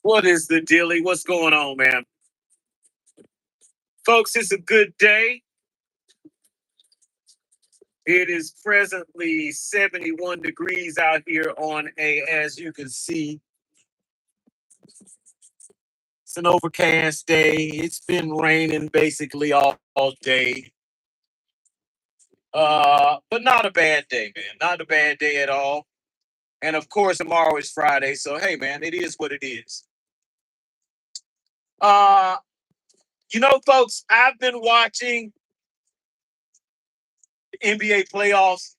What is the dealie? What's going on, man? Folks, it's a good day. It is presently 71 degrees out here on as you can see, it's an overcast day. It's been raining basically all day. But not a bad day, man. Not a bad day at all. And of course, tomorrow is Friday. So, hey, man, it is what it is. Uh, folks, I've been watching the NBA playoffs.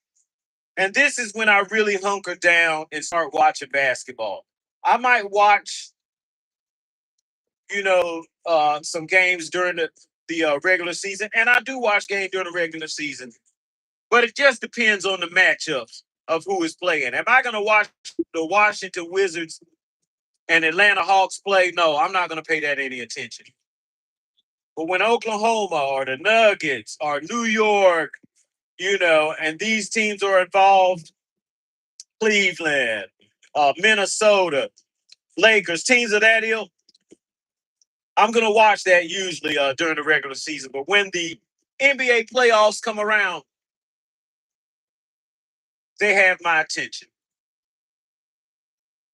And this is when I really hunker down and start watching basketball. I might watch, some games during the regular season, and I do watch games during the regular season. But it just depends on the matchups of who is playing. Am I going to watch the Washington Wizards and Atlanta Hawks play? No, I'm not going to pay that any attention. But when Oklahoma or the Nuggets or New York, and these teams are involved, Cleveland, Minnesota, Lakers, teams of that ilk, I'm gonna watch that usually during the regular season. But when the NBA playoffs come around, they have my attention.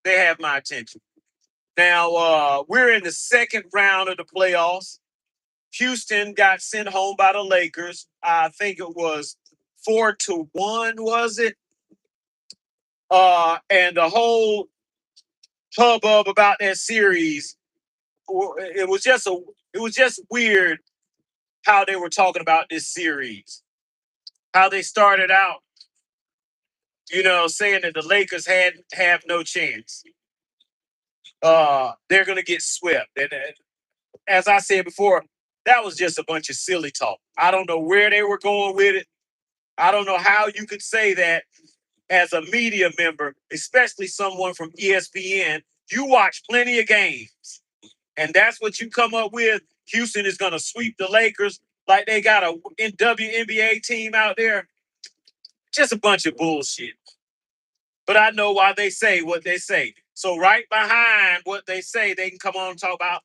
They have my attention. Now we're in the second round of the playoffs. Houston got sent home by the Lakers. I think it was 4-1, was it? And the whole hubbub about that series, it was just weird how they were talking about this series. How they started out, saying that the Lakers had have no chance. They're gonna get swept. And as I said before, that was just a bunch of silly talk. I don't know where they were going with it. I don't know how you could say that as a media member, especially someone from ESPN. You watch plenty of games, and that's what you come up with. Houston is gonna sweep the Lakers like they got a WNBA team out there. Just a bunch of bullshit. But I know why they say what they say. So right behind what they say, they can come on and talk about,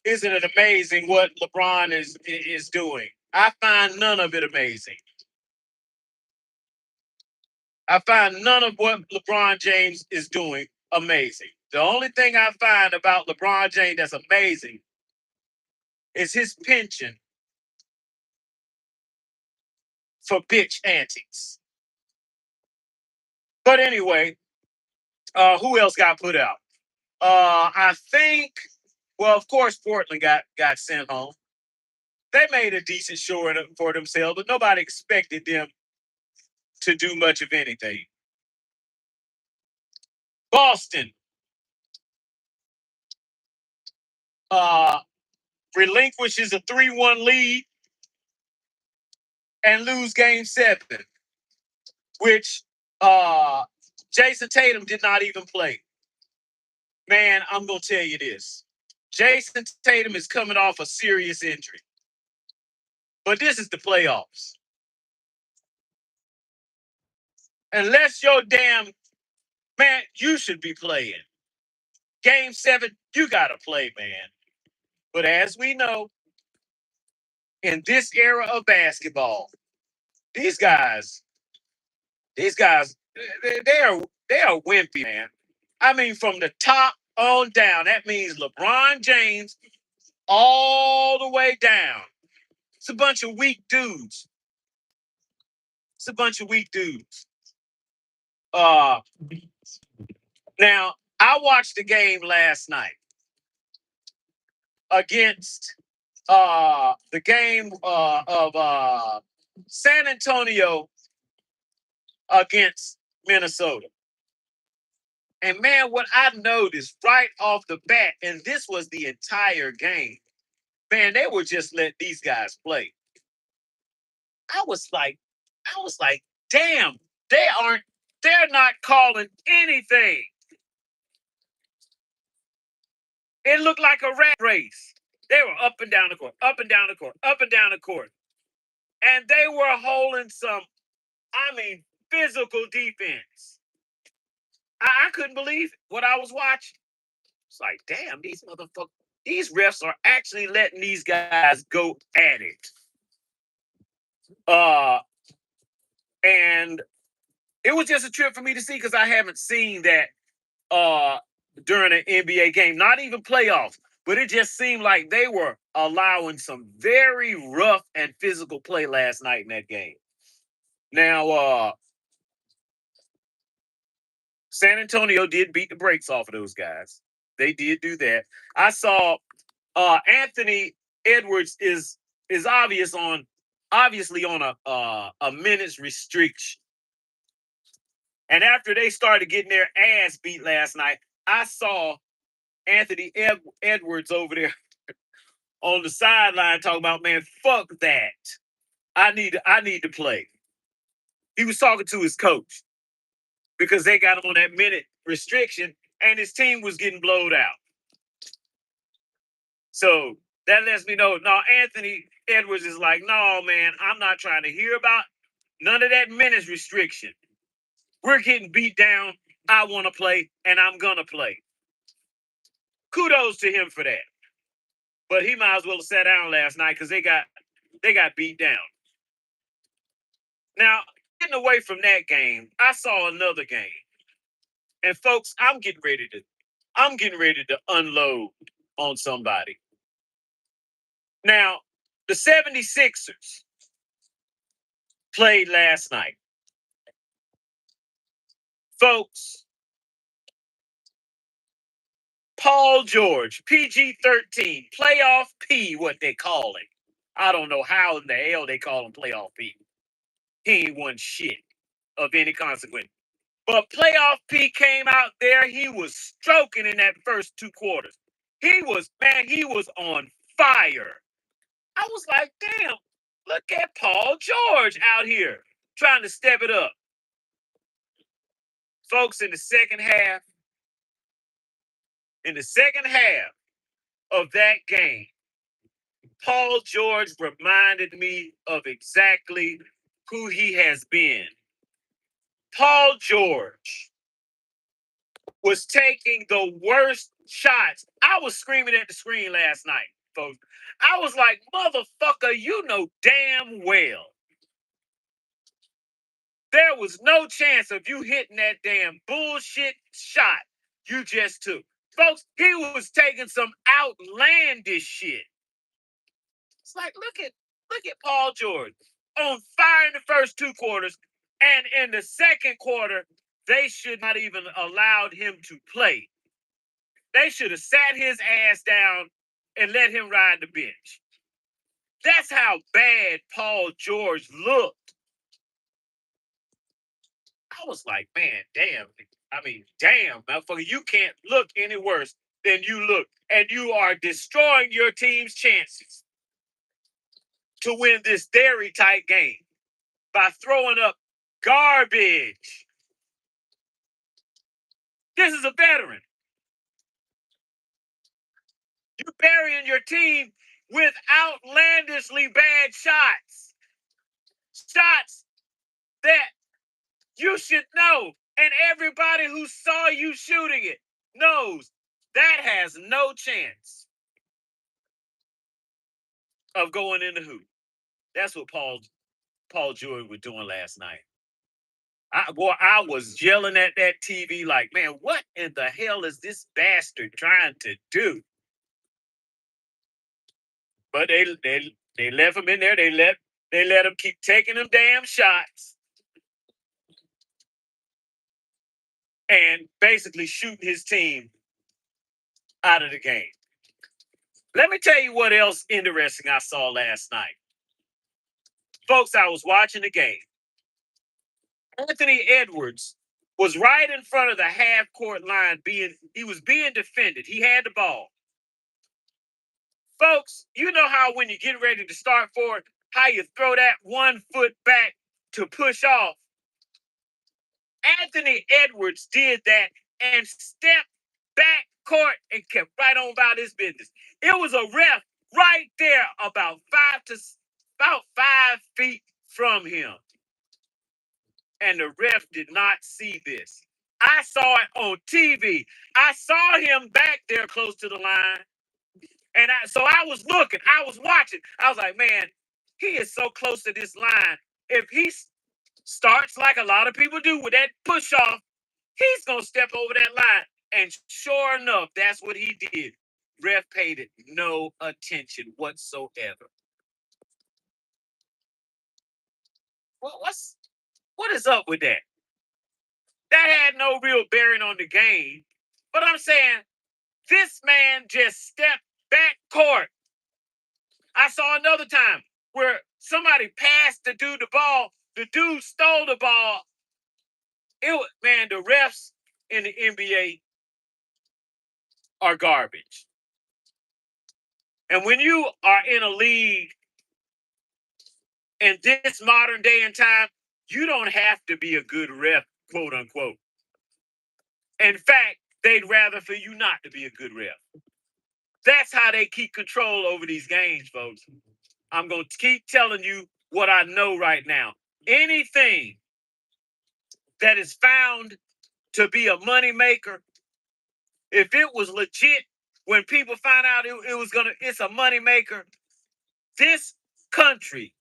isn't it amazing what LeBron is doing? I find none of it amazing. I find none of what LeBron James is doing amazing. The only thing I find about LeBron James that's amazing is his penchant for bitch antics. But anyway, who else got put out? I think, well, of course, Portland got sent home. They made a decent showing for themselves, but nobody expected them to do much of anything. Boston uh, relinquishes a 3-1 lead and lose game seven, which Jason Tatum did not even play. Man, I'm going to tell you this. Jason Tatum is coming off a serious injury, but this is the playoffs. Unless you're damn, man, you should be playing. Game seven, you got to play, man. But as we know, in this era of basketball, these guys, these guys, they are wimpy, man. I mean, from the top on down. That means LeBron James all the way down. It's a bunch of weak dudes. It's a bunch of weak dudes. Uh Now I watched the game last night against the game of San Antonio against Minnesota. And man, what I noticed right off the bat, and this was the entire game, man, they would just let these guys play. I was like, I was like, damn, they're not calling anything. It looked like a rat race. They were up and down the court, up and down the court, up and down the court. And they were holding some, I mean, physical defense. I couldn't believe what I was watching. It's like, damn, these motherfuckers, these refs are actually letting these guys go at it. Uh, and it was just a trip for me to see because I haven't seen that during an NBA game, not even playoffs, but it just seemed like they were allowing some very rough and physical play last night in that game. Now, San Antonio did beat the brakes off of those guys. They did do that. I saw Anthony Edwards is obviously on a minutes restriction. And after they started getting their ass beat last night, I saw Anthony Edwards over there on the sideline talking about, man, fuck that. I need to play. He was talking to his coach because they got him on that minute restriction and his team was getting blowed out. So that lets me know, no, Anthony Edwards is like, no, man, I'm not trying to hear about none of that minutes restriction. We're getting beat down. I want to play, and I'm going to play. Kudos to him for that. But he might as well have sat down last night because they got beat down. Now, getting away from that game, I saw another game. And folks, I'm getting ready to unload on somebody. Now, the 76ers played last night. Folks, Paul George, PG-13, playoff P, what they call it. I don't know how in the hell they call him playoff P. He ain't won shit of any consequence. But playoff P came out there. He was stroking in that first 2 quarters. He was on fire. I was like, damn, look at Paul George out here trying to step it up. Folks, in the second half of that game, Paul George reminded me of exactly who he has been. Paul George was taking the worst shots. I was screaming at the screen last night, folks. I was like, motherfucker, you know damn well there was no chance of you hitting that damn bullshit shot you just took. Folks, he was taking some outlandish shit. It's like, look at Paul George on fire in the first 2 quarters, and in the second quarter, they should not even allowed him to play. They should have sat his ass down and let him ride the bench. That's how bad Paul George looked. I was like, man, damn. I mean, damn, motherfucker, you can't look any worse than you look. And you are destroying your team's chances to win this very tight game by throwing up garbage. This is a veteran. You're burying your team with outlandishly bad shots. Shots that you should know. And everybody who saw you shooting it knows that has no chance of going in the hoop. That's what Paul George was doing last night. I was yelling at that TV like, man, what in the hell is this bastard trying to do? But they left him in there. They let him keep taking them damn shots and basically shooting his team out of the game. Let me tell you what else interesting I saw last night. Folks, I was watching the game. Anthony Edwards was right in front of the half court line he was being defended. He had the ball. Folks, you know how when you get ready to start forward, how you throw that 1 foot back to push off? Anthony Edwards did that and stepped back court and kept right on about his business. It was a ref right there about 5 feet from him. And the ref did not see this. I saw it on TV. I saw him back there close to the line. And so I was looking, I was watching. I was like, man, he is so close to this line. If he starts like a lot of people do with that push off, he's going to step over that line. And sure enough, that's what he did. Ref paid it no attention whatsoever. What is up with that? That had no real bearing on the game. But I'm saying this man just stepped back court. I saw another time where somebody passed the dude the ball. The dude stole the ball. Man, the refs in the NBA are garbage. And when you are in a league in this modern day and time, you don't have to be a good ref, quote unquote. In fact, they'd rather for you not to be a good ref. That's how they keep control over these games, folks. I'm going to keep telling you what I know right now. Anything that is found to be a moneymaker, if it was legit, when people find out it's a moneymaker, this country,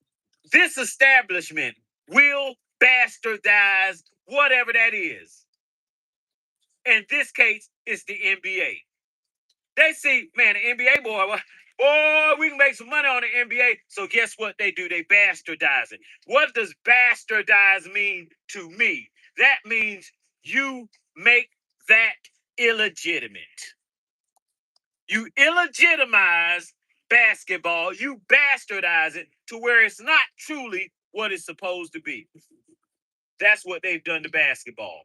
this establishment will bastardize whatever that is. In this case, it's the NBA. They see, man, the NBA boy, we can make some money on the NBA. So guess what they do? They bastardize it. What does bastardize mean to me? That means you make that illegitimate. You illegitimize basketball. You bastardize it to where it's not truly what it's supposed to be. That's what they've done to basketball.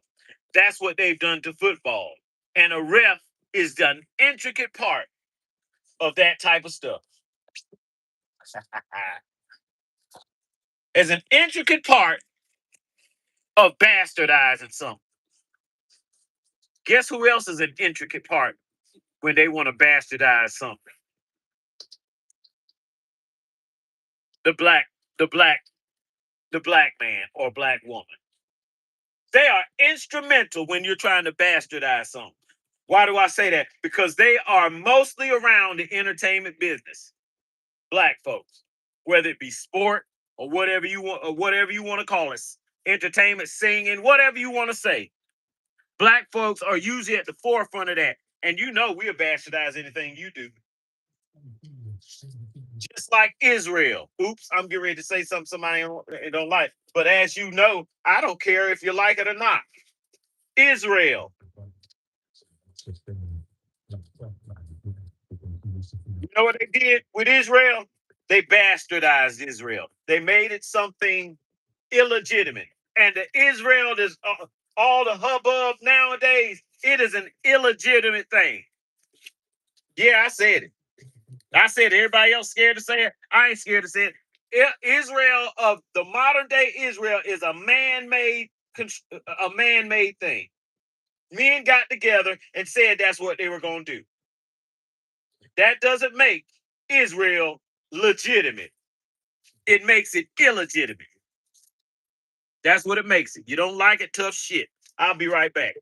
That's what they've done to football. And a ref is an intricate part of that type of stuff. As an intricate part of bastardizing something. Guess who else is an intricate part when they want to bastardize something? The black man or black woman. They are instrumental when you're trying to bastardize something. Why do I say that? Because they are mostly around the entertainment business. Black folks, whether it be sport or whatever you want to call it, entertainment, singing, whatever you want to say. Black folks are usually at the forefront of that. And we'll bastardize anything you do. Just like Israel. Oops, I'm getting ready to say something somebody don't like. But as you know, I don't care if you like it or not. Israel. You know what they did with Israel? They bastardized Israel. They made it something illegitimate. And the Israel is all the hubbub nowadays. It is an illegitimate thing. Yeah, I said it. I said it. Everybody else scared to say it. I ain't scared to say it. Israel of the modern day Israel is a man-made thing. Men got together and said that's what they were going to do. That doesn't make Israel legitimate. It makes it illegitimate. That's what it makes it. You don't like it, tough shit. I'll be right back.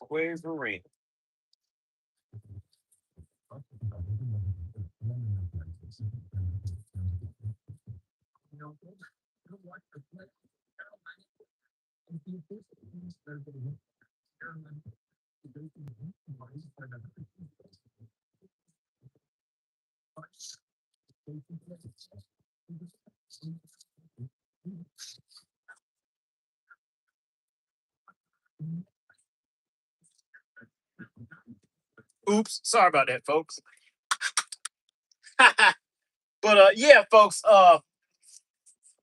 Where's the ring? Oops, sorry about that, folks. But yeah, folks,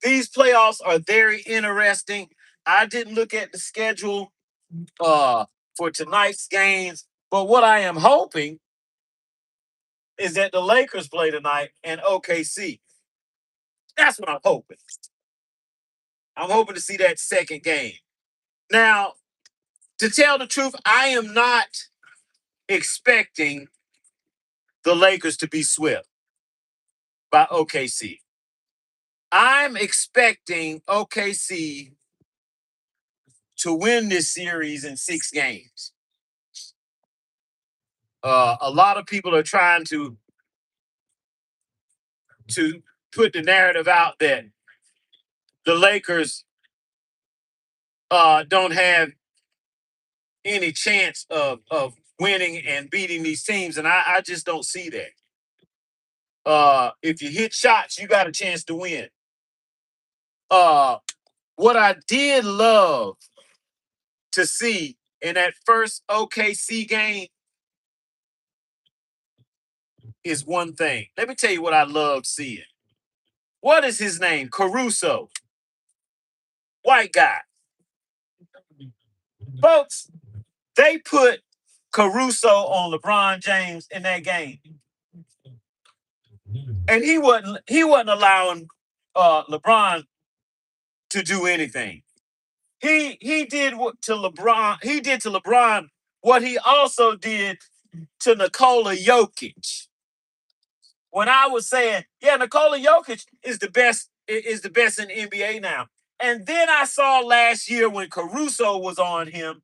these playoffs are very interesting. I didn't look at the schedule for tonight's games, but what I am hoping is that the Lakers play tonight and OKC. That's what I'm hoping. I'm hoping to see that second game. Now, to tell the truth, I am not expecting the Lakers to be swept by OKC. I'm expecting OKC to win this series in 6 games. A lot of people are trying to put the narrative out that the Lakers don't have any chance of winning and beating these teams, and I just don't see that. If you hit shots, you got a chance to win. What I did love to see in that first OKC game is one thing. Let me tell you what I loved seeing. What is his name? Caruso. White guy. Folks, they put Caruso on LeBron James in that game. And he wasn't allowing LeBron to do anything. He did to LeBron what he also did to Nikola Jokic. When I was saying, yeah, Nikola Jokic is the best in the NBA now. And then I saw last year when Caruso was on him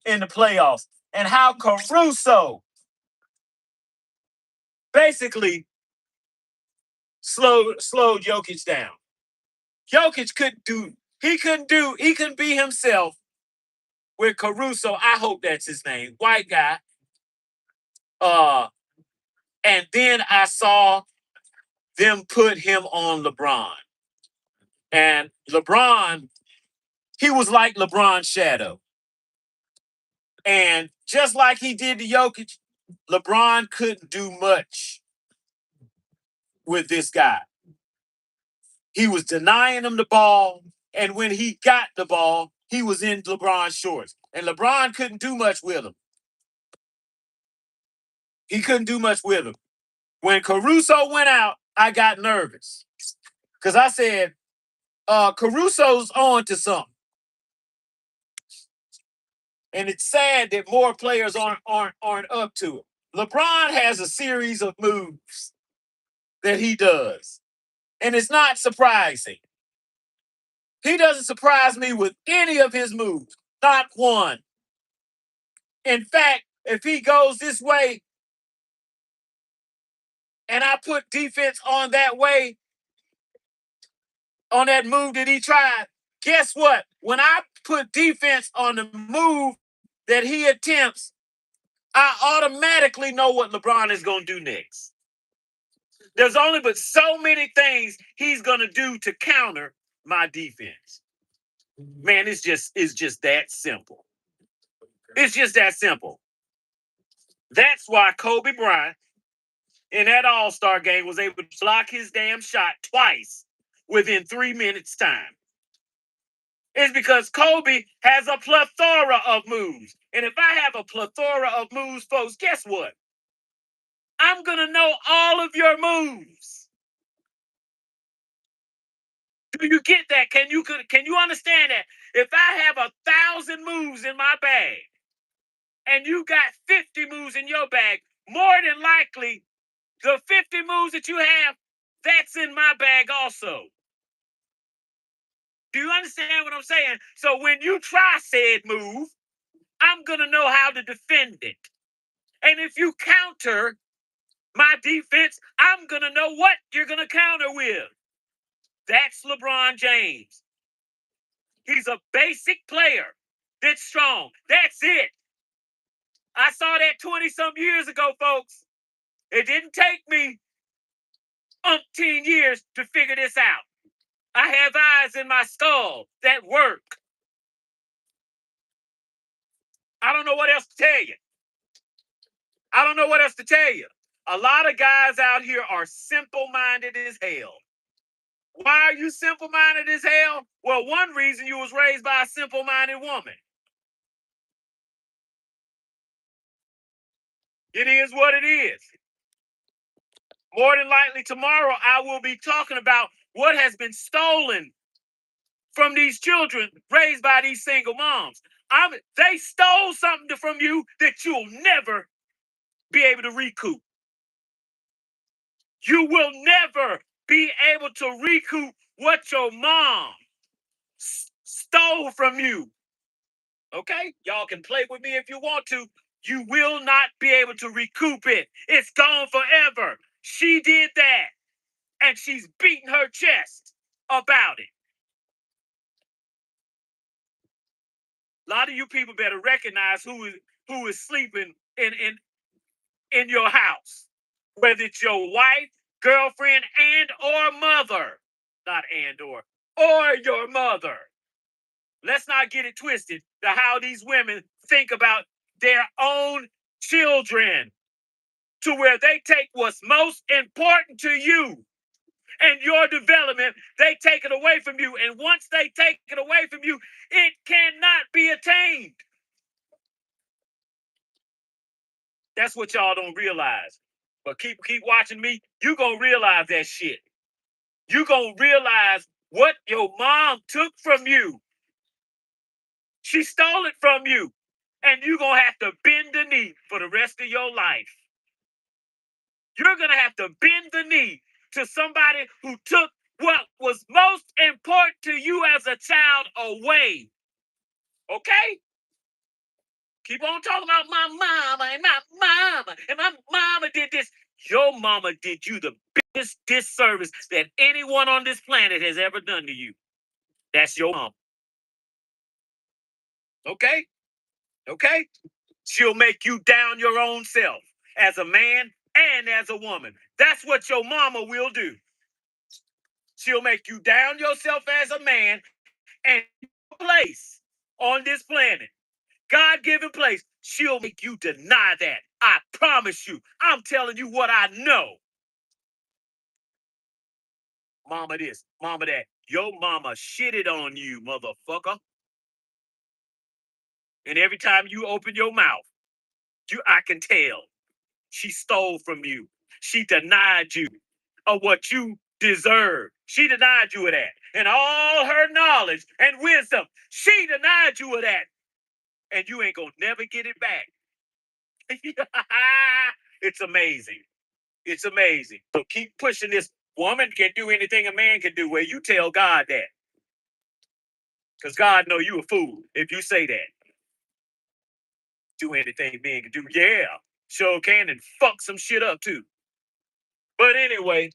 in the playoffs and how Caruso basically slowed Jokic down. Jokic he couldn't be himself with Caruso. I hope that's his name. White guy. And then I saw them put him on LeBron. And LeBron, he was like LeBron's shadow. And just like he did to Jokic, LeBron couldn't do much with this guy. He was denying him the ball. And when he got the ball, he was in LeBron's shorts. And LeBron couldn't do much with him. He couldn't do much with him. When Caruso went out, I got nervous. Because I said, Caruso's on to something. And it's sad that more players aren't up to it. LeBron has a series of moves that he does. And it's not surprising. He doesn't surprise me with any of his moves. Not one. In fact, if he goes this way and I put defense on that way, on that move that he tried, guess what? When I put defense on the move that he attempts, I automatically know what LeBron is going to do next. There's only but so many things he's going to do to counter my defense. Man, it's just that simple. It's just that simple. That's why Kobe Bryant in that All-Star game was able to block his damn shot twice within 3 minutes time. It's because Kobe has a plethora of moves. And if I have a plethora of moves, folks, guess what? I'm going to know all of your moves. Do you get that? Can you understand that? If I have 1,000 moves in my bag and you got 50 moves in your bag, more than likely the 50 moves that you have, that's in my bag also. Do you understand what I'm saying? So when you try said move, I'm going to know how to defend it. And if you counter my defense, I'm going to know what you're going to counter with. That's LeBron James. He's a basic player that's strong. That's it. I saw that 20-some years ago, folks. It didn't take me umpteen years to figure this out. I have eyes in my skull that work. I don't know what else to tell you. I don't know what else to tell you. A lot of guys out here are simple-minded as hell. Why are you simple-minded as hell? Well, one reason you was raised by a simple-minded woman. It is what it is. More than likely tomorrow, I will be talking about what has been stolen from these children raised by these single moms. They stole something from you that you'll never be able to recoup. You will never be able to recoup what your mom stole from you. Okay? Y'all can play with me if you want to. You will not be able to recoup it. It's gone forever. She did that. And she's beating her chest about it. A lot of you people better recognize who is sleeping in your house. Whether it's your wife, girlfriend, and or mother. Not and or your mother. Let's not get it twisted to how these women think about their own children, to where they take what's most important to you and your development, they take it away from you. And once they take it away from you, it cannot be attained. That's what y'all don't realize. But keep watching me. You're going to realize that shit. You're going to realize what your mom took from you. She stole it from you. And you're going to have to bend the knee for the rest of your life. You're going to have to bend the knee to somebody who took what was most important to you as a child away. Okay? Keep on talking about my mama and my mama and my mama did this. Your mama did you the biggest disservice that anyone on this planet has ever done to you. That's your mom. Okay? Okay? She'll make you down your own self as a man and as a woman. That's what your mama will do. She'll make you down yourself as a man and place on this planet. God-given place. She'll make you deny that. I promise you. I'm telling you what I know. Mama this, mama that. Your mama shitted on you, motherfucker. And every time you open your mouth, I can tell. She stole from you. She denied you of what you deserve. She denied you of that. And all her knowledge and wisdom, she denied you of that. And you ain't gonna never get it back. It's amazing. It's amazing. So keep pushing this. Woman can do anything a man can do. Where you tell God that. Because God know you a fool if you say that. Do anything men can do. Yeah. Sure can, and fuck some shit up too. But anyway,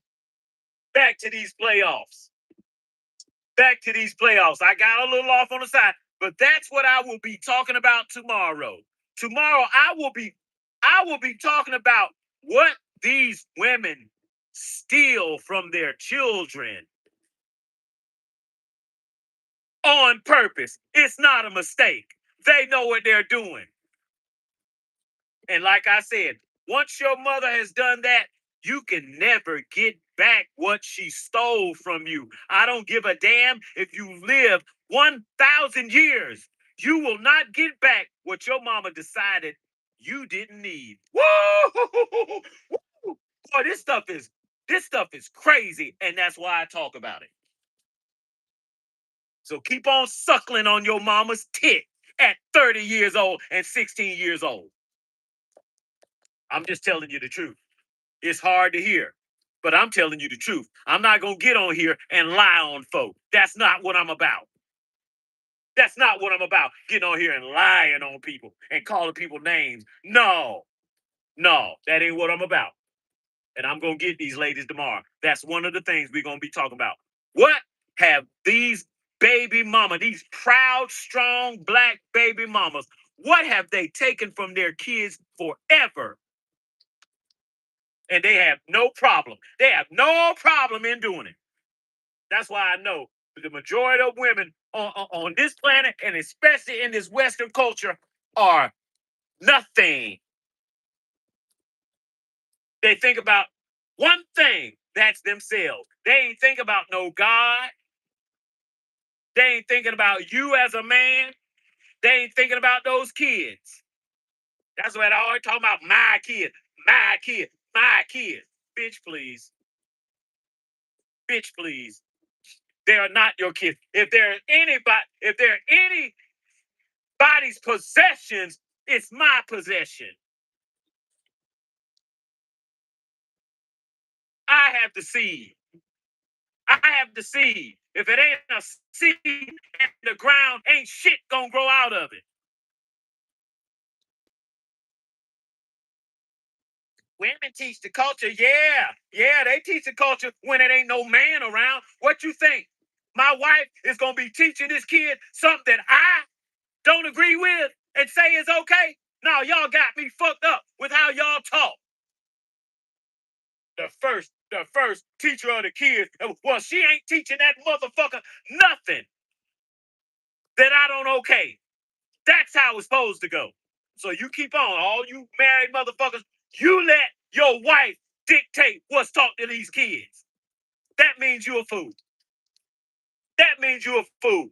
back to these playoffs. Back to these playoffs. I got a little off on the side, but that's what I will be talking about tomorrow. Tomorrow I will be talking about what these women steal from their children. on purpose. It's not a mistake. They know what they're doing. And like I said, once your mother has done that, you can never get back what she stole from you. I don't give a damn if you live 1,000 years. You will not get back what your mama decided you didn't need. Woo! Boy, this stuff is crazy, and that's why I talk about it. So keep on suckling on your mama's tit at 30 years old and 16 years old. I'm just telling you the truth. It's hard to hear, but I'm telling you the truth. I'm not going to get on here and lie on folk. That's not what I'm about. That's not what I'm about. Getting on here and lying on people and calling people names. No, that ain't what I'm about. And I'm going to get these ladies tomorrow. That's one of the things we're going to be talking about. What have these baby mama, these proud, strong black baby mamas, what have they taken from their kids forever? And they have no problem. They have no problem in doing it. That's why I know the majority of women on this planet, and especially in this Western culture, are nothing. They think about one thing, that's themselves. They ain't think about no God. They ain't thinking about you as a man. They ain't thinking about those kids. That's what I always talk about, my kid, my kid, my kid. Bitch, please. Bitch, please. They are not your kids. If they're anybody's possessions, it's my possession. I have the seed. I have the seed. If it ain't a seed in the ground, ain't shit gonna grow out of it. Women teach the culture. Yeah, they teach the culture when it ain't no man around. What you think? My wife is gonna be teaching this kid something that I don't agree with and say is okay? No, y'all got me fucked up with how y'all talk. The first teacher of the kids. Well, she ain't teaching that motherfucker nothing that I don't okay. That's how it's supposed to go. So you keep on, all you married motherfuckers, you let your wife dictate what's taught to these kids. That means you a fool. That means you a fool.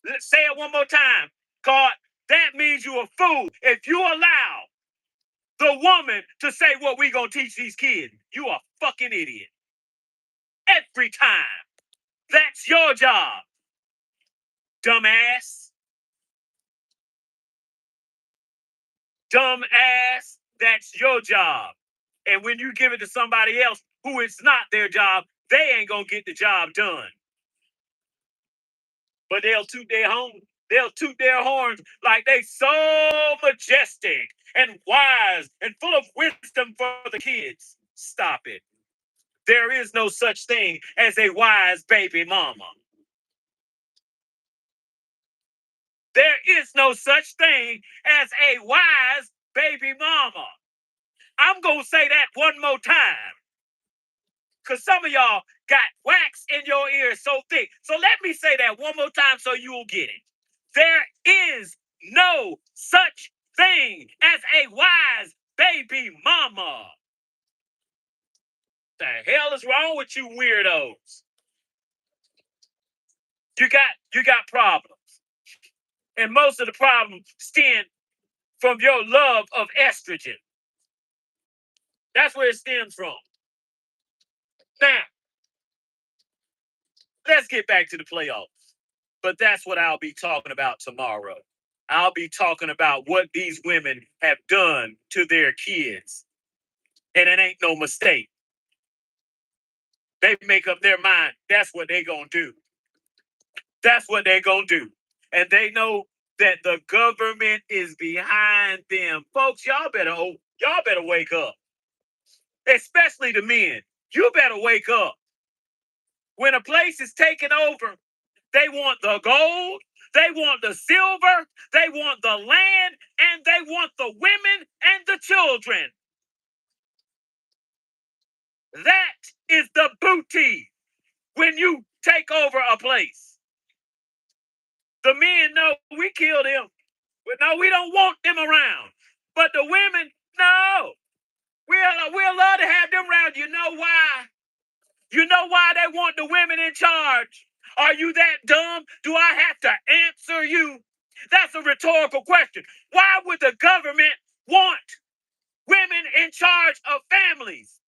Let's say it one more time. God, that means you a fool. If you allow the woman to say what we gonna teach these kids, you a fucking idiot. Every time. That's your job, dumbass. Dumbass, that's your job. And when you give it to somebody else who it's not their job, they ain't gonna get the job done. But they'll toot their horn. They'll toot their horns like they so majestic and wise and full of wisdom for the kids. Stop it. There is no such thing as a wise baby mama. There is no such thing as a wise baby mama. I'm going to say that one more time. Because some of y'all got wax in your ears so thick. So let me say that one more time so you will get it. There is no such thing as a wise baby mama. The hell is wrong with you weirdos? You got problems. And most of the problems stem from your love of estrogen. That's where it stems from. Now, let's get back to the playoffs. But that's what I'll be talking about tomorrow. I'll be talking about what these women have done to their kids. And it ain't no mistake. They make up their mind. That's what they gonna do. That's what they gonna do. And they know that the government is behind them. Folks, y'all better wake up. Especially the men. You better wake up. When a place is taken over, they want the gold, they want the silver, they want the land, and they want the women and the children. That is the booty when you take over a place. The men know we killed him. But no, we don't want them around. But the women, no. We're allowed to have them around. You know why? You know why they want the women in charge? Are you that dumb? Do I have to answer you? That's a rhetorical question. Why would the government want women in charge of families?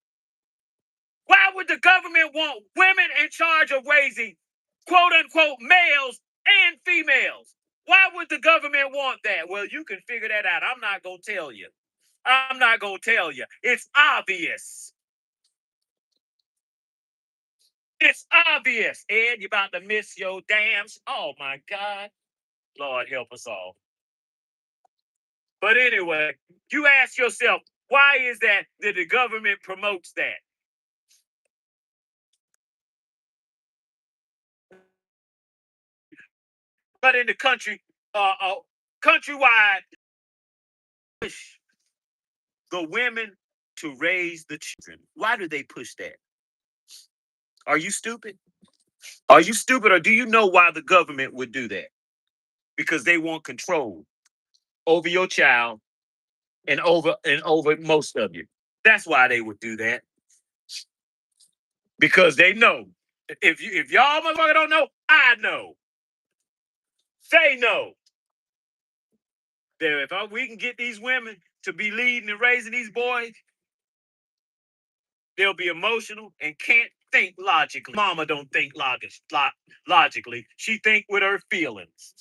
Why would the government want women in charge of raising quote unquote males and females? Why would the government want that? Well, you can figure that out. I'm not going to tell you. I'm not going to tell you. It's obvious. It's obvious. Ed, you're about to miss your dams. Oh my God. Lord help us all. But anyway, you ask yourself, why is that the government promotes that? But in the country, countrywide, push the women to raise the children. Why do they push that? Are you stupid? Are you stupid, or do you know why the government would do that? Because they want control over your child and over most of you. That's why they would do that. Because they know. If y'all motherfucker don't know, I know. They know. That if we can get these women to be leading and raising these boys, they'll be emotional and can't think logically. Mama don't think logically. She think with her feelings.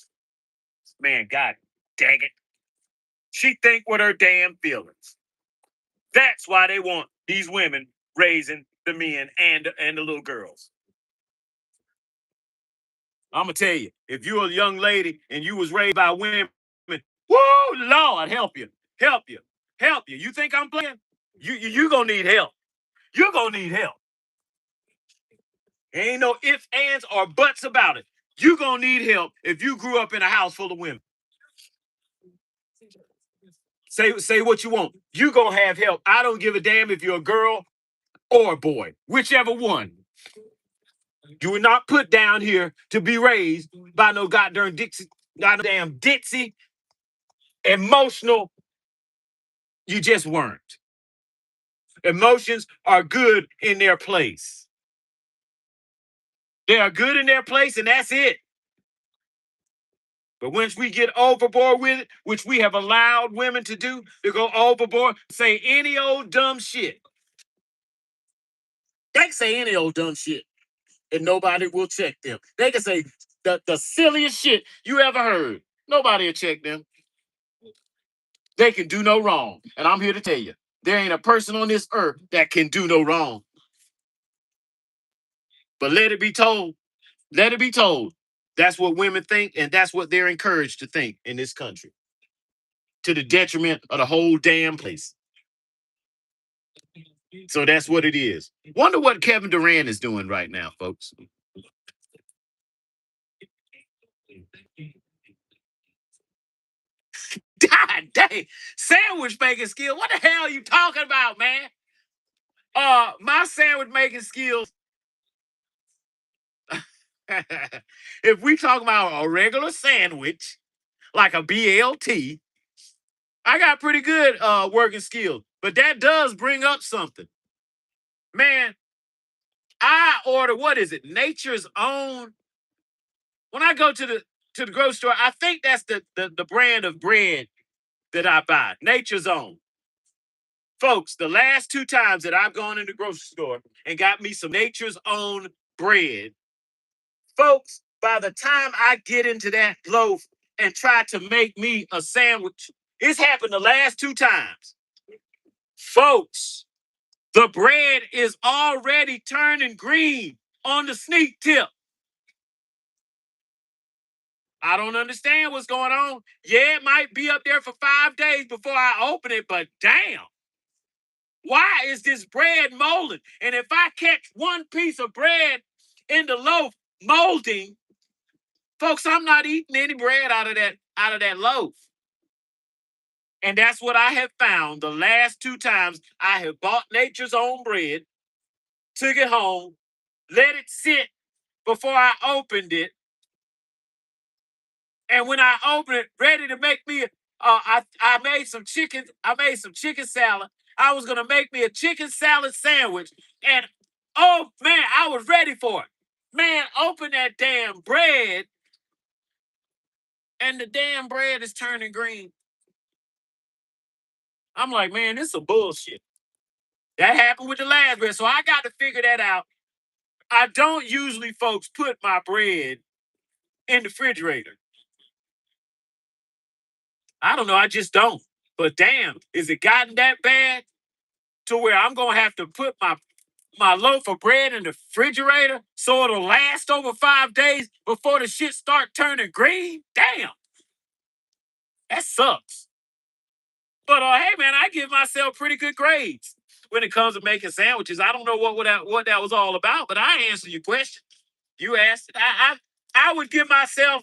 Man, God dang it. She think with her damn feelings. That's why they want these women raising the men and the little girls. I'm gonna tell you, if you're a young lady and you was raised by women, woo, Lord, help you, help you, help you. You think I'm playing? You gonna need help. You're gonna need help. Ain't no ifs, ands, or buts about it. You gonna need help if you grew up in a house full of women. Say what you want. You gonna have help. I don't give a damn if you're a girl or a boy, whichever one. You were not put down here to be raised by no goddamn ditzy, emotional. You just weren't. Emotions are good in their place. They are good in their place, and that's it. But once we get overboard with it, which we have allowed women to do, to go overboard, say any old dumb shit. They can say any old dumb shit, and nobody will check them. They can say the silliest shit you ever heard. Nobody will check them. They can do no wrong. And I'm here to tell you, there ain't a person on this earth that can do no wrong. But let it be told, let it be told, that's what women think, and that's what they're encouraged to think in this country, to the detriment of the whole damn place. So that's what it is. Wonder what Kevin Durant is doing right now, folks. God dang, sandwich making skill. What the hell are you talking about, man? My sandwich making skills. If we talk about a regular sandwich, like a BLT, I got pretty good working skills. But that does bring up something. Man, I order, what is it? Nature's Own. When I go to the grocery store, I think that's the brand of bread that I buy. Nature's Own. Folks, the last 2 times that I've gone in the grocery store and got me some Nature's Own bread, folks, by the time I get into that loaf and try to make me a sandwich, it's happened the last 2 times. Folks, the bread is already turning green on the sneak tip. I don't understand what's going on. Yeah, it might be up there for 5 days before I open it, but damn. Why is this bread molding? And if I catch one piece of bread in the loaf molding, folks, I'm not eating any bread out of that loaf. And that's what I have found the last 2 times I have bought Nature's Own bread, took it home, let it sit before I opened it. And when I opened it, ready to make me, I made some chicken. I made some chicken salad. I was gonna make me a chicken salad sandwich, and oh man, I was ready for it. Man, open that damn bread, and the damn bread is turning green. I'm like, man, this is some bullshit. That happened with the last bread, so I got to figure that out. I don't usually, folks, put my bread in the refrigerator. I don't know. I just don't. But damn, is it gotten that bad to where I'm gonna have to put my loaf of bread in the refrigerator so it'll last over 5 days before the shit start turning green? Damn, that sucks. But hey man, I give myself pretty good grades when it comes to making sandwiches. I don't know what that was all about, but I answer your question. You asked. I would give myself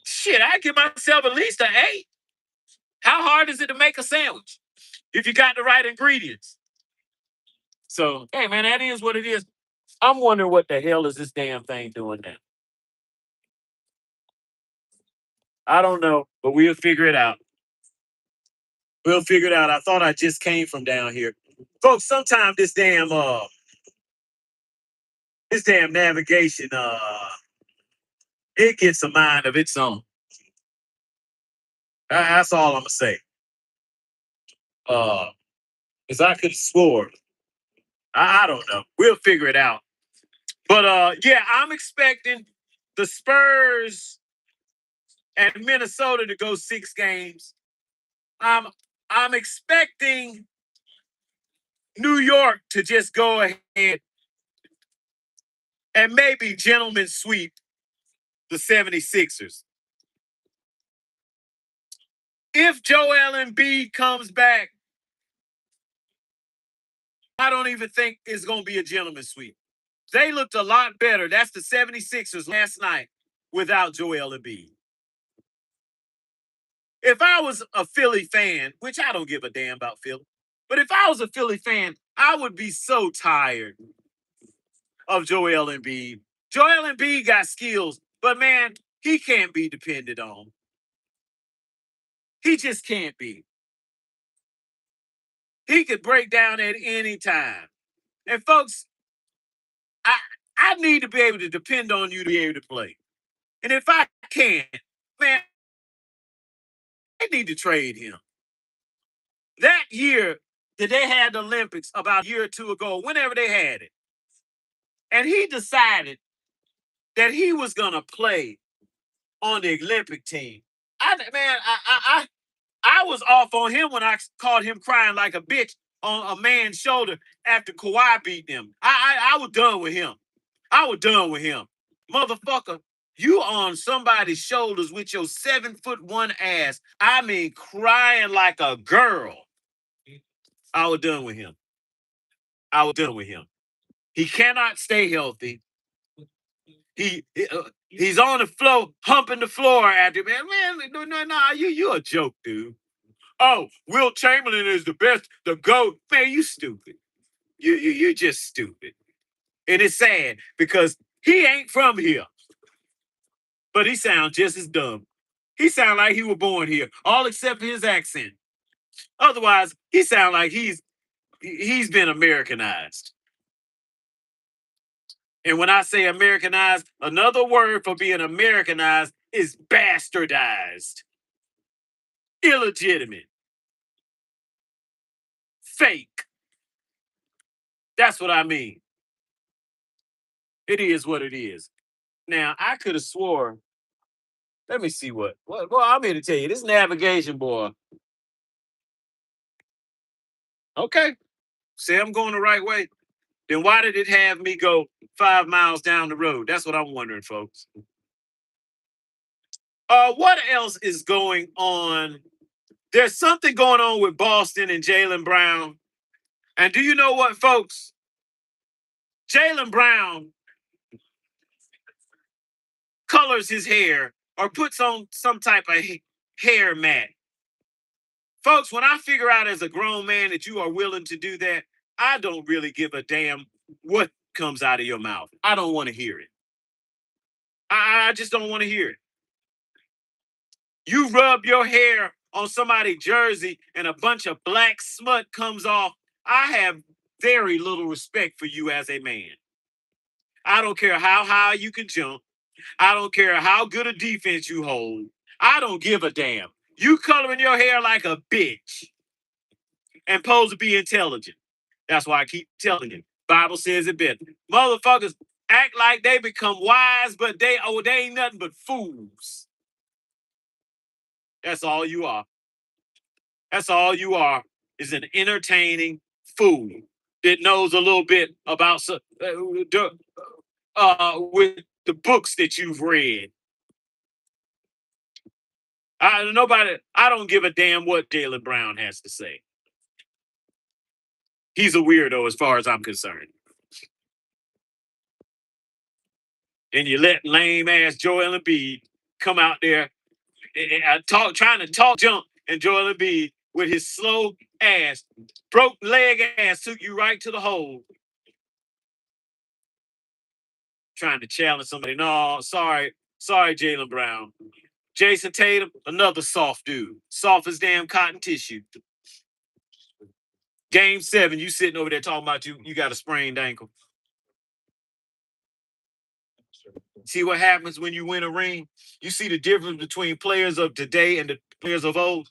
shit. I give myself at least an 8. How hard is it to make a sandwich if you got the right ingredients? So hey man, that is what it is. I'm wondering what the hell is this damn thing doing now. I don't know, but we'll figure it out. We'll figure it out. I thought I just came from down here. Folks, sometimes this damn navigation it gets a mind of its own. That's all I'm gonna say. Uh because I could have swore. I don't know. We'll figure it out. But yeah, I'm expecting the Spurs and Minnesota to go 6 games. I'm expecting New York to just go ahead and maybe gentlemen sweep the 76ers. If Joel Embiid comes back, I don't even think it's going to be a gentleman sweep. They looked a lot better. That's the 76ers last night without Joel Embiid. If I was a Philly fan, which I don't give a damn about Philly, but if I was a Philly fan, I would be so tired of Joel Embiid. Joel Embiid got skills, but man, he can't be depended on. He just can't be. He could break down at any time. And folks, I I need to be able to depend on you to be able to play. And if I can't, man, I need to trade him. That year that they had the Olympics about a year or two ago, whenever they had it, and he decided that he was gonna play on the Olympic team. I was off on him when I caught him crying like a bitch on a man's shoulder after Kawhi beat him. I was done with him. I was done with him. Motherfucker, you on somebody's shoulders with your 7'1" ass. I mean, crying like a girl. I was done with him. I was done with him. He cannot stay healthy. He's on the floor, humping the floor at you, man. Man, no, you a joke, dude. Oh, Will Chamberlain is the best, the GOAT. Man, you stupid. You just stupid. And it's sad because he ain't from here, but he sounds just as dumb. He sound like he was born here, all except for his accent. Otherwise, he sound like he's been Americanized. And when I say Americanized, another word for being Americanized is bastardized, illegitimate, fake. That's what I mean. It is what it is. Now, I could have swore. Let me see what. Well, I'm here to tell you this navigation, boy. Okay. Say I'm going the right way. Then why did it have me go 5 miles down the road? That's what I'm wondering, folks. What else is going on? There's something going on with Boston and Jaylen Brown. And do you know what, folks? Jaylen Brown colors his hair or puts on some type of hair mat. Folks, when I figure out as a grown man that you are willing to do that, I don't really give a damn what comes out of your mouth. I don't want to hear it. I just don't want to hear it. You rub your hair on somebody's jersey and a bunch of black smut comes off. I have very little respect for you as a man. I don't care how high you can jump. I don't care how good a defense you hold. I don't give a damn. You coloring your hair like a bitch and supposed to be intelligent. That's why I keep telling you. Bible says it better. Motherfuckers act like they become wise, but they ain't nothing but fools. That's all you are. That's all you are is an entertaining fool that knows a little bit about with the books that you've read. I don't give a damn what Jaylen Brown has to say. He's a weirdo as far as I'm concerned. And you let lame ass Joel Embiid come out there and trying to talk junk, and Joel Embiid with his slow ass, broke leg ass took you right to the hole. Trying to challenge somebody. No, sorry, Jaylen Brown. Jason Tatum, another soft dude. Soft as damn cotton tissue. Game 7, you sitting over there talking about you got a sprained ankle. See what happens when you win a ring? You see the difference between players of today and the players of old?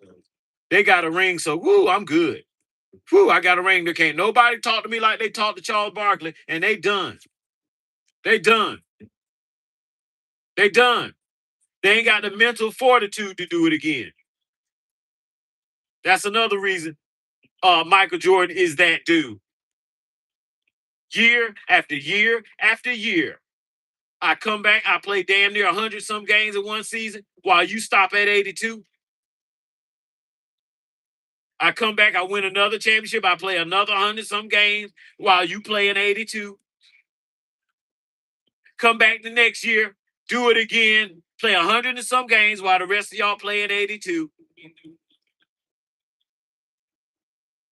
They got a ring, so woo, I'm good. Woo, I got a ring. There can't nobody talk to me like they talked to Charles Barkley, and they done. They done. They done. They ain't got the mental fortitude to do it again. That's another reason Michael Jordan is that dude. Year after year after year, I come back, I play damn near 100 some games in one season while you stop at 82. I come back, I win another championship, I play another 100 some games while you play in 82. Come back the next year, do it again, play 100 and some games while the rest of y'all play in 82.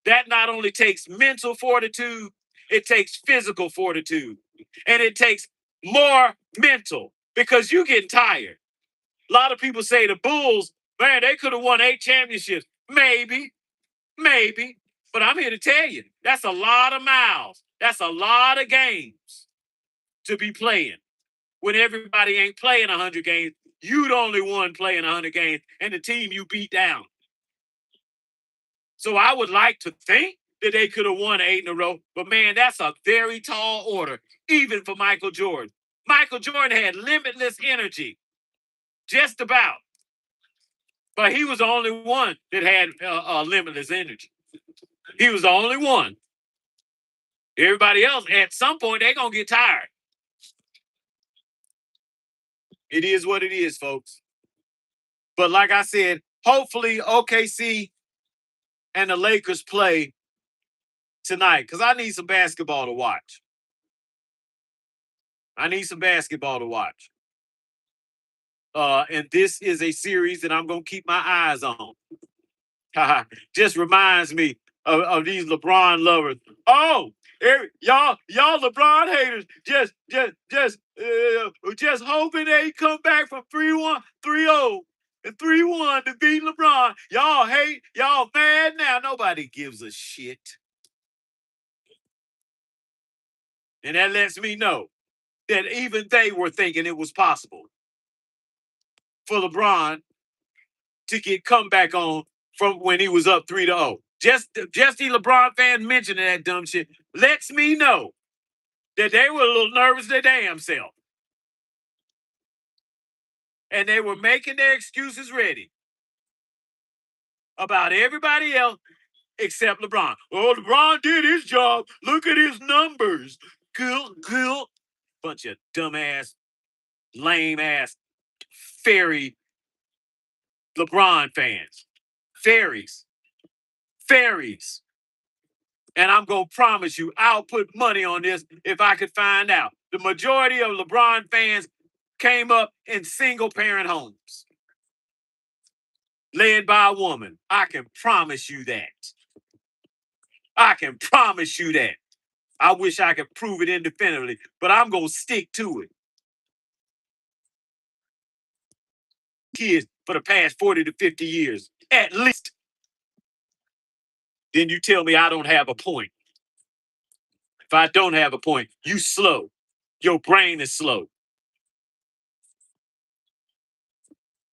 That not only takes mental fortitude, it takes physical fortitude. And it takes more mental because you get tired. A lot of people say the Bulls, man, they could have won 8 championships. Maybe. But I'm here to tell you, that's a lot of miles. That's a lot of games to be playing. When everybody ain't playing 100 games, you the only one playing 100 games and the team you beat down. So I would like to think that they could have won 8 in a row. But man, that's a very tall order, even for Michael Jordan. Michael Jordan had limitless energy, just about. But he was the only one that had limitless energy. He was the only one. Everybody else, at some point, they're going to get tired. It is what it is, folks. But like I said, hopefully OKC and the Lakers play tonight because I need some basketball to watch. And this is a series that I'm going to keep my eyes on. Just reminds me of these LeBron lovers. Oh, y'all LeBron haters just hoping they come back from 3-1, 3-0, and 3-1 to beat LeBron. Y'all hate, y'all mad now. Nobody gives a shit. And that lets me know that even they were thinking it was possible for LeBron to get comeback on from when he was up 3-0. Just the LeBron fans mentioning that dumb shit lets me know that they were a little nervous their damn self. And they were making their excuses ready about everybody else except LeBron. Oh, LeBron did his job. Look at his numbers. Cool. Bunch of dumbass, lame ass, fairy LeBron fans. Fairies. And I'm going to promise you, I'll put money on this if I could find out. The majority of LeBron fans came up in single-parent homes, led by a woman. I can promise you that. I wish I could prove it independently, but I'm going to stick to it. kids for the past 40 to 50 years, at least. Then you tell me I don't have a point. If I don't have a point, you slow. Your brain is slow.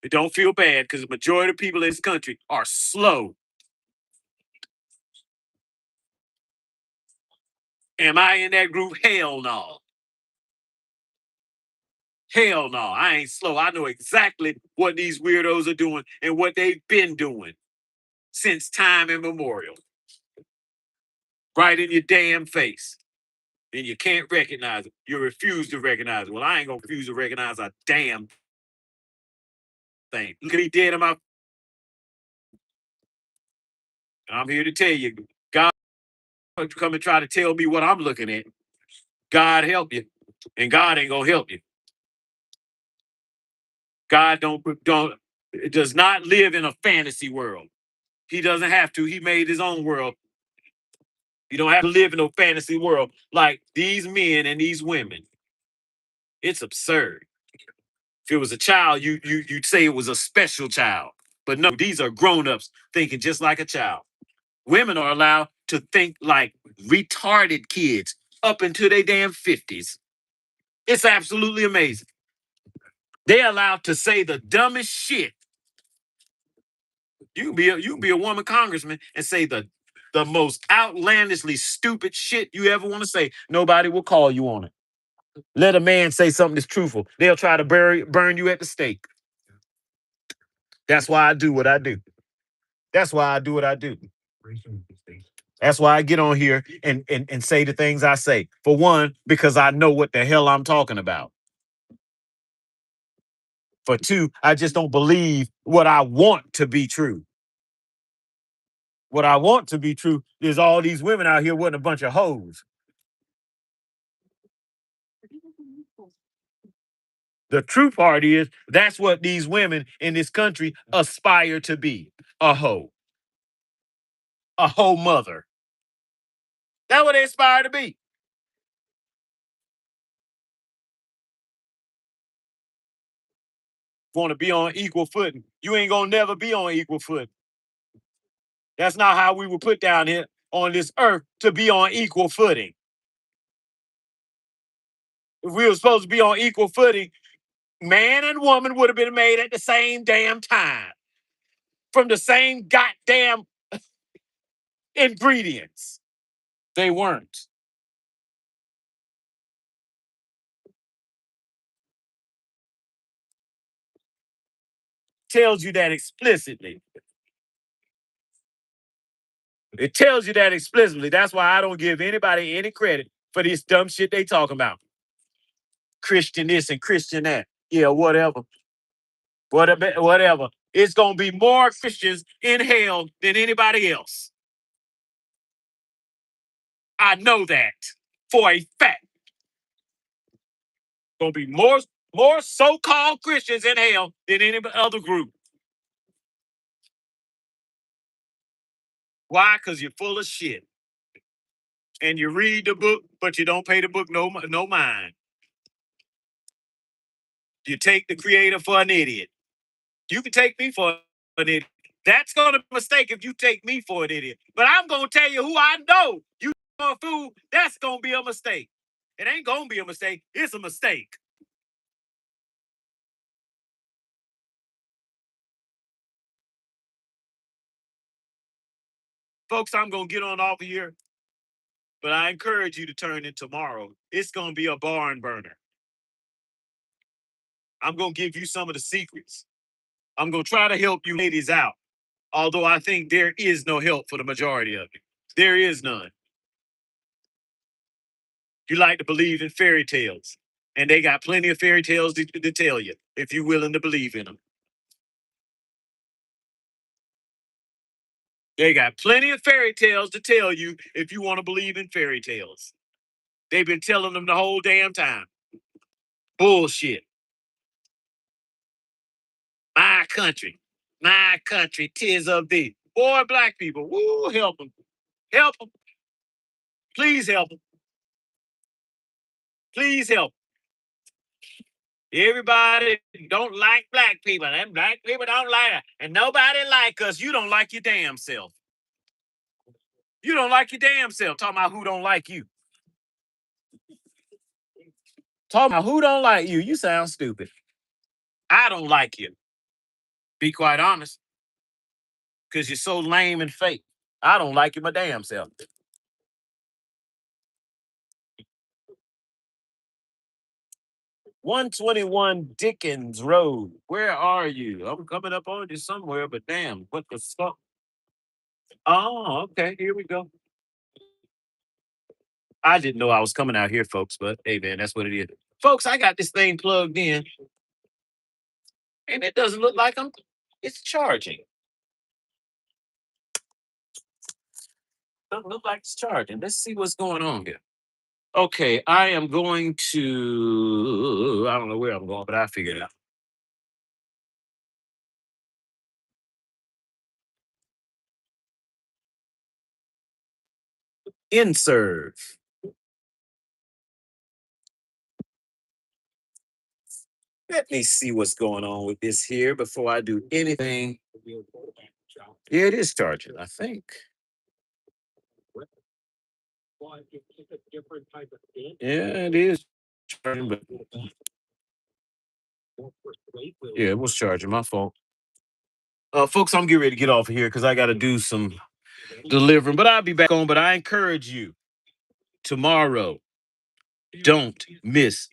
But don't feel bad because the majority of people in this country are slow. Am I in that group? Hell no. Hell no. I ain't slow. I know exactly what these weirdos are doing and what they've been doing since time immemorial. Right in your damn face. And you can't recognize it. You refuse to recognize it. Well, I ain't gonna refuse to recognize a damn thing. Look at me dead in my. I'm here to tell you, God come and try to tell me what I'm looking at. God help you, and God ain't gonna help you. God don't does not live in a fantasy world. He doesn't have to. He made his own world. You don't have to live in no fantasy world like these men and these women. It's absurd. If it was a child, you'd say it was a special child. But no, these are grown-ups thinking just like a child. Women are allowed to think like retarded kids up into their damn 50s. It's absolutely amazing. They're allowed to say the dumbest shit. You can be a woman congressman and say the most outlandishly stupid shit you ever want to say. Nobody will call you on it. Let a man say something that's truthful. They'll try to burn you at the stake. That's why I do what I do. That's why I do what I do. That's why I get on here and say the things I say. For one, because I know what the hell I'm talking about. For two, I just don't believe what I want to be true. What I want to be true is all these women out here with a bunch of hoes. The true part is that's what these women in this country aspire to be. A hoe. A hoe mother. That's what they aspire to be. Want to be on equal footing. You ain't gonna never be on equal footing. That's not how we were put down here on this earth to be on equal footing. If we were supposed to be on equal footing, man and woman would have been made at the same damn time from the same goddamn ingredients. They weren't. Tells you that explicitly. It tells you that explicitly. That's why I don't give anybody any credit for this dumb shit they talking about. Christian this and Christian that. Yeah, whatever. Whatever. It's gonna be more Christians in hell than anybody else. I know that for a fact. Gonna be more so-called Christians in hell than any other group. Why? Because you're full of shit. And you read the book, but you don't pay the book no mind. You take the creator for an idiot. You can take me for an idiot. That's gonna be a mistake if you take me for an idiot. But I'm gonna tell you who I know. You a fool. That's gonna be a mistake. It ain't gonna be a mistake. It's a mistake. Folks, I'm gonna get on off of here, but I encourage you to turn in tomorrow. It's gonna be a barn burner. I'm gonna give you some of the secrets. I'm gonna try to help you ladies out. Although I think there is no help for the majority of you. There is none. You like to believe in fairy tales, and they got plenty of fairy tales to tell you if you're willing to believe in them. They got plenty of fairy tales to tell you if you want to believe in fairy tales. They've been telling them the whole damn time. Bullshit. My country, tis of thee. Boy, black people, woo, help them. Help them. Please help them. Please help. Everybody don't like black people. Them black people don't like it. And nobody like us. You don't like your damn self. You don't like your damn self. Talking about who don't like you. Talking about who don't like you. You sound stupid. I don't like you. Be quite honest. Because you're so lame and fake. I don't like you my damn self. 121 Dickens Road. Where are you? I'm coming up on you somewhere, but damn, what the fuck? Oh, okay. Here we go. I didn't know I was coming out here, folks, but hey, man, that's what it is. Folks, I got this thing plugged in, and it doesn't look like it's charging. Doesn't look like it's charging. Let's see what's going on here. Okay, I am going to, I don't know where I'm going, but I figured it out. InServe. Let me see what's going on with this here before I do anything. Yeah, it is charging, I think. Yeah, it is charging, but yeah, it was charging. My fault. Folks, I'm getting ready to get off of here because I got to do some delivering, but I'll be back on. But I encourage you tomorrow, don't miss